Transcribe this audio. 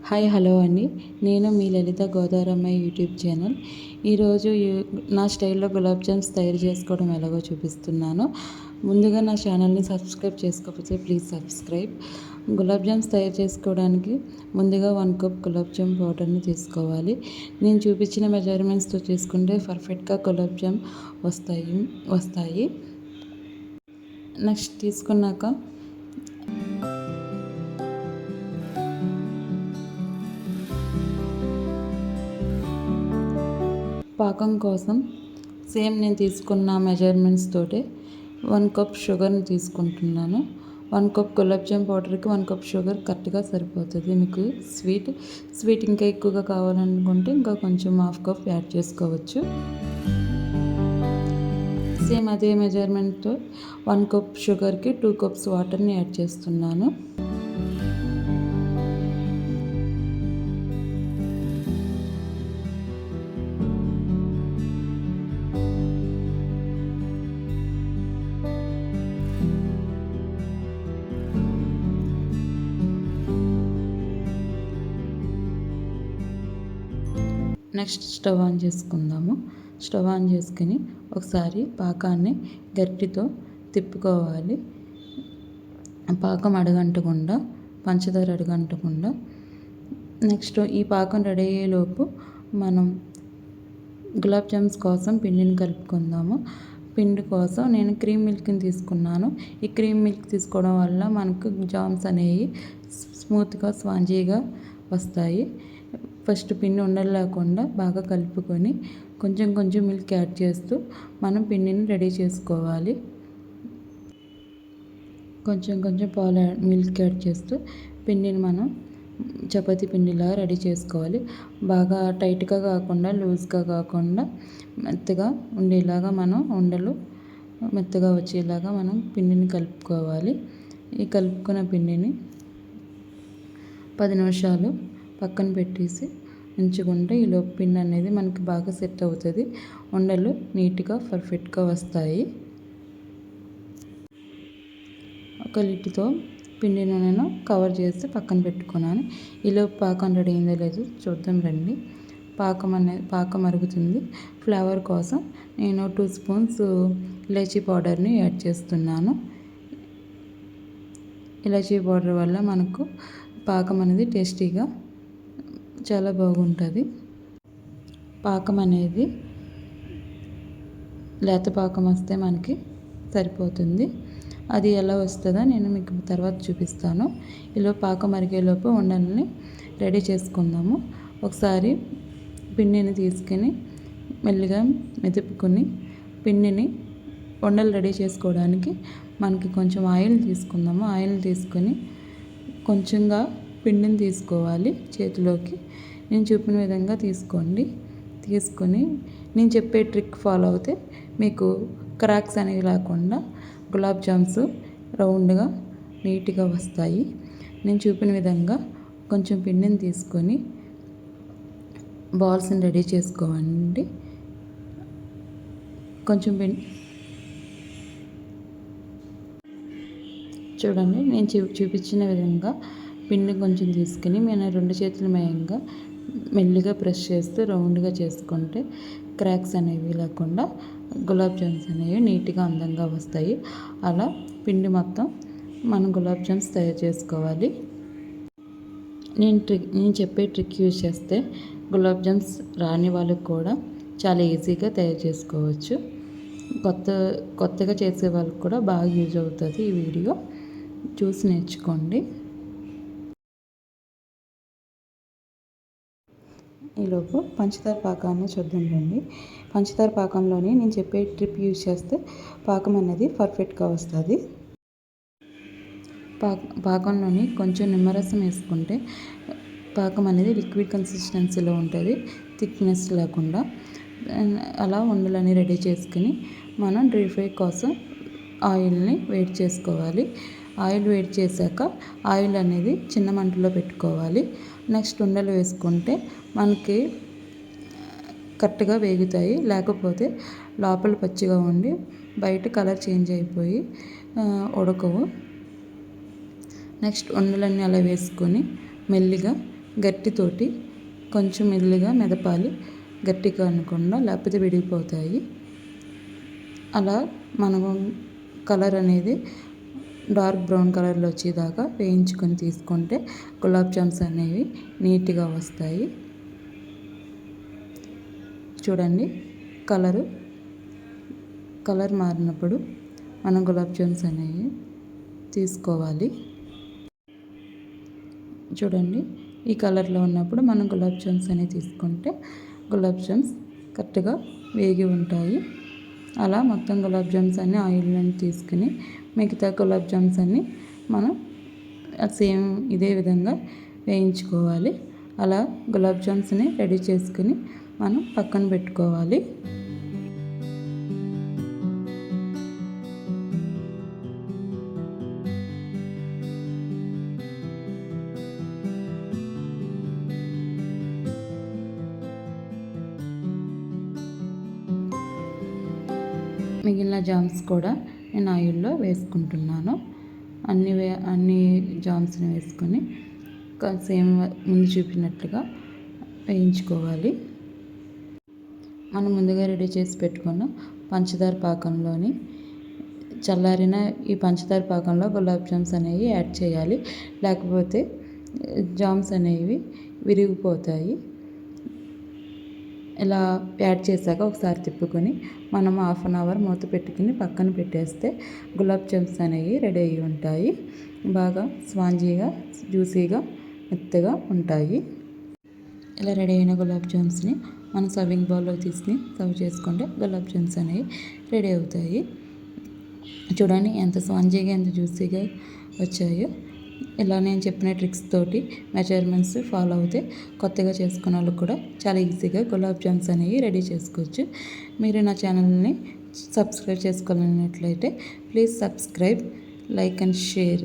Hi hello అండి. నేను మీ లలిత గోదారమ్మ YouTube channel. ఈరోజు నా స్టైల్లో గులాబ్ జామ్స్ తయారు చేసుకోవడం ఎలాగో చూపిస్తున్నాను. ముందుగా నా ఛానల్ని సబ్స్క్రైబ్ చేసుకోకపోతే ప్లీజ్ సబ్స్క్రైబ్. గులాబ్ జామ్స్ తయారు చేసుకోవడానికి ముందుగా 1 కప్ గులాబ్ జామ్ పౌడర్ని తీసుకోవాలి. నేను చూపించిన మెజర్మెంట్స్తో చేసుకుంటే పర్ఫెక్ట్గా గులాబ్ జామ్ వస్తాయి. నెక్స్ట్ తీసుకున్నాక పాకం కోసం సేమ్ నేను తీసుకున్న మెజర్మెంట్స్ తోటి 1 కప్ షుగర్ని తీసుకుంటున్నాను. 1 కప్ గులాబ్ జామ్ పౌడర్కి 1 కప్ షుగర్ కరెక్ట్గా సరిపోతుంది. మీకు స్వీట్ ఇంకా ఎక్కువగా కావాలనుకుంటే ఇంకా కొంచెం 1/2 కప్ యాడ్ చేసుకోవచ్చు. సేమ్ అదే మెజర్మెంట్తో 1 కప్ షుగర్కి 2 కప్స్ వాటర్ని యాడ్ చేస్తున్నాను. నెక్స్ట్ స్టవ్ ఆన్ చేసుకుందాము. స్టవ్ ఆన్ చేసుకుని ఒకసారి పాకాన్ని గట్టితో తిప్పుకోవాలి. పాకం అడుగంటకుండా, పంచదార అడుగంటకుండా. నెక్స్ట్ ఈ పాకం రెడీ అయ్యేలోపు మనం గులాబ్ జామ్స్ కోసం పిండిని కలుపుకుందాము. పిండి కోసం నేను క్రీమ్ మిల్క్ని తీసుకున్నాను. ఈ క్రీమ్ మిల్క్ తీసుకోవడం వల్ల మనకు జామ్స్ అనేవి స్మూత్గా స్పాంజీగా వస్తాయి. ఫస్ట్ పిండి ఉండలు లేకుండా బాగా కలుపుకొని కొంచెం మిల్క్ యాడ్ చేస్తూ మనం పిండిని రెడీ చేసుకోవాలి. కొంచెం మిల్క్ యాడ్ చేస్తూ పిండిని మనం చపాతీ పిండిలాగా రెడీ చేసుకోవాలి. బాగా టైట్గా కాకుండా, లూజ్గా కాకుండా మెత్తగా ఉండేలాగా మనం ఉండలు మెత్తగా వచ్చేలాగా మనం పిండిని కలుపుకోవాలి. ఈ కలుపుకున్న పిండిని 10 నిమిషాలు పక్కన పెట్టేసి ఉంచుకుంటే ఈలోపు పిండి అనేది మనకి బాగా సెట్ అవుతుంది. ఉండలు నీట్గా పర్ఫెక్ట్గా వస్తాయి. ఒక లిడ్తో పిండిని నేను కవర్ చేసి పక్కన పెట్టుకున్నాను. ఈలోపు పాకం రెడీ అయిందో లేదో చూద్దాం రండి. పాకం మరుగుతుంది. ఫ్లేవర్ కోసం నేను 2 స్పూన్స్ ఇలాచీ పౌడర్ని యాడ్ చేస్తున్నాను. ఇలాచీ పౌడర్ వల్ల మనకు పాకం అనేది టేస్టీగా చాలా బాగుంటుంది. పాకం అనేది లేత పాకం వస్తే మనకి సరిపోతుంది. అది ఎలా వస్తుందో నేను మీకు తర్వాత చూపిస్తాను. ఇలా పాకం మరిగేలోపు ఉండల్ని రెడీ చేసుకుందాము. ఒకసారి పిండిని తీసుకుని మెల్లిగా మెదుపుకొని పిండిని ఉండలు రెడీ చేసుకోవడానికి మనకి కొంచెం ఆయిల్ తీసుకుందాము. ఆయిల్ తీసుకొని కొంచెంగా పిండిని తీసుకోవాలి చేతిలోకి. నేను చూపిన విధంగా తీసుకోండి. తీసుకొని నేను చెప్పే ట్రిక్ ఫాలో అవుతే మీకు క్రాక్స్ అనేవి లేకుండా గులాబ్ జామ్స్ రౌండ్గా నీట్గా వస్తాయి. నేను చూపిన విధంగా కొంచెం పిండిని తీసుకొని బాల్స్ని రెడీ చేసుకోండి. కొంచెం పిండి చూడండి, నేను చూపించిన విధంగా పిండి కొంచెం తీసుకుని నేను 2 చేతుల మయంగా మెల్లిగా ప్రెస్ చేస్తూ రౌండ్గా చేసుకుంటే క్రాక్స్ అనేవి లేకుండా గులాబ్ జామ్స్ అనేవి నీట్గా అందంగా వస్తాయి. అలా పిండి మొత్తం మనం గులాబ్ జామ్స్ తయారు చేసుకోవాలి. నేను చెప్పే ట్రిక్ యూజ్ చేస్తే గులాబ్ జామ్స్ రాని వాళ్ళకి కూడా చాలా ఈజీగా తయారు చేసుకోవచ్చు. కొత్తగా చేసే వాళ్ళకి కూడా బాగా యూజ్ అవుతుంది. ఈ వీడియో చూసి నేర్చుకోండి. ఈలోపు పంచదార పాకాన్ని చూద్దాం రండి. పంచదార పాకంలోని నేను చెప్పే ట్రిప్ యూజ్ చేస్తే పాకం అనేది పర్ఫెక్ట్గా వస్తుంది. పాకంలోని కొంచెం నిమ్మరసం వేసుకుంటే పాకం అనేది లిక్విడ్ కన్సిస్టెన్సీలో ఉంటుంది, థిక్నెస్ లేకుండా. అలా ఉండలని రెడీ చేసుకుని మనం డ్రీ ఫ్రై కోసం ఆయిల్ని వేడి చేసుకోవాలి. ఆయిల్ వేడి చేశాక ఆయిల్ అనేది చిన్న మంటలో పెట్టుకోవాలి. నెక్స్ట్ ఉండలు వేసుకుంటే మనకి కరెక్ట్గా వేగుతాయి. లేకపోతే లోపల పచ్చిగా ఉండి బయట కలర్ చేంజ్ అయిపోయి ఉడకవు. నెక్స్ట్ ఉండలన్నీ అలా వేసుకొని మెల్లిగా గట్టితోటి కొంచెం మెల్లిగా మెదపాలి, గట్టిగా అనకుండా, లేకపోతే విడిగిపోతాయి. అలా మనము కలర్ అనేది డార్క్ బ్రౌన్ కలర్లో వచ్చేదాకా వేయించుకొని తీసుకుంటే గులాబ్ జామ్స్ అనేవి నీట్గా వస్తాయి. చూడండి, కలర్ మారినప్పుడు మనం గులాబ్ జామ్స్ అనేవి తీసుకోవాలి. చూడండి, ఈ కలర్లో ఉన్నప్పుడు మనం గులాబ్ జామ్స్ అనేవి తీసుకుంటే గులాబ్ జామ్స్ కరెక్ట్గా వేగి ఉంటాయి. అలా మొత్తం గులాబ్ జామ్స్ అన్నీ ఆయిల్లో తీసుకుని మిగతా గులాబ్ జామ్స్ అన్నీ మనం సేమ్ ఇదే విధంగా వేయించుకోవాలి. అలా గులాబ్ జామ్స్ని రెడీ చేసుకుని మనం పక్కన పెట్టుకోవాలి. మిగిలిన జామ్స్ కూడా నేను ఆయిల్లో వేసుకుంటున్నాను. అన్ని జామ్స్ని వేసుకొని సేమ్ ముందు చూపినట్లుగా వేయించుకోవాలి. మనం ముందుగా రెడీ చేసి పెట్టుకున్న పంచదార పాకంలోని చల్లారిన ఈ పంచదార పాకంలో గులాబ్ జామ్స్ అనేవి యాడ్ చేయాలి. లేకపోతే జామ్స్ అనేవి విరిగిపోతాయి. ఇలా యాడ్ చేశాక ఒకసారి తిప్పుకొని మనం 1/2 అవర్ మూత పెట్టుకుని పక్కన పెట్టేస్తే గులాబ్ జామ్స్ అనేవి రెడీ అయ్యి ఉంటాయి. బాగా స్పాంజీగా, జ్యూసీగా, మెత్తగా ఉంటాయి. ఇలా రెడీ అయిన గులాబ్ జామ్స్ని మనం సర్వింగ్ బౌల్లో తీసుకుని సర్వ్ చేసుకుంటే గులాబ్ జామ్స్ అనేవి రెడీ అవుతాయి. చూడండి ఎంత స్పాంజీగా, ఎంత జ్యూసీగా వచ్చాయో. ఇలా నేను చెప్పిన ట్రిక్స్ తోటి మెజర్మెంట్స్ ఫాలో అవుతే కొత్తగా చేసుకున్న వాళ్ళు కూడా చాలా ఈజీగా గులాబ్ జామ్స్ అనేవి రెడీ చేసుకోవచ్చు. మీరు నా ఛానల్ని సబ్స్క్రైబ్ చేసుకోవాలన్నట్లయితే please subscribe, like and share.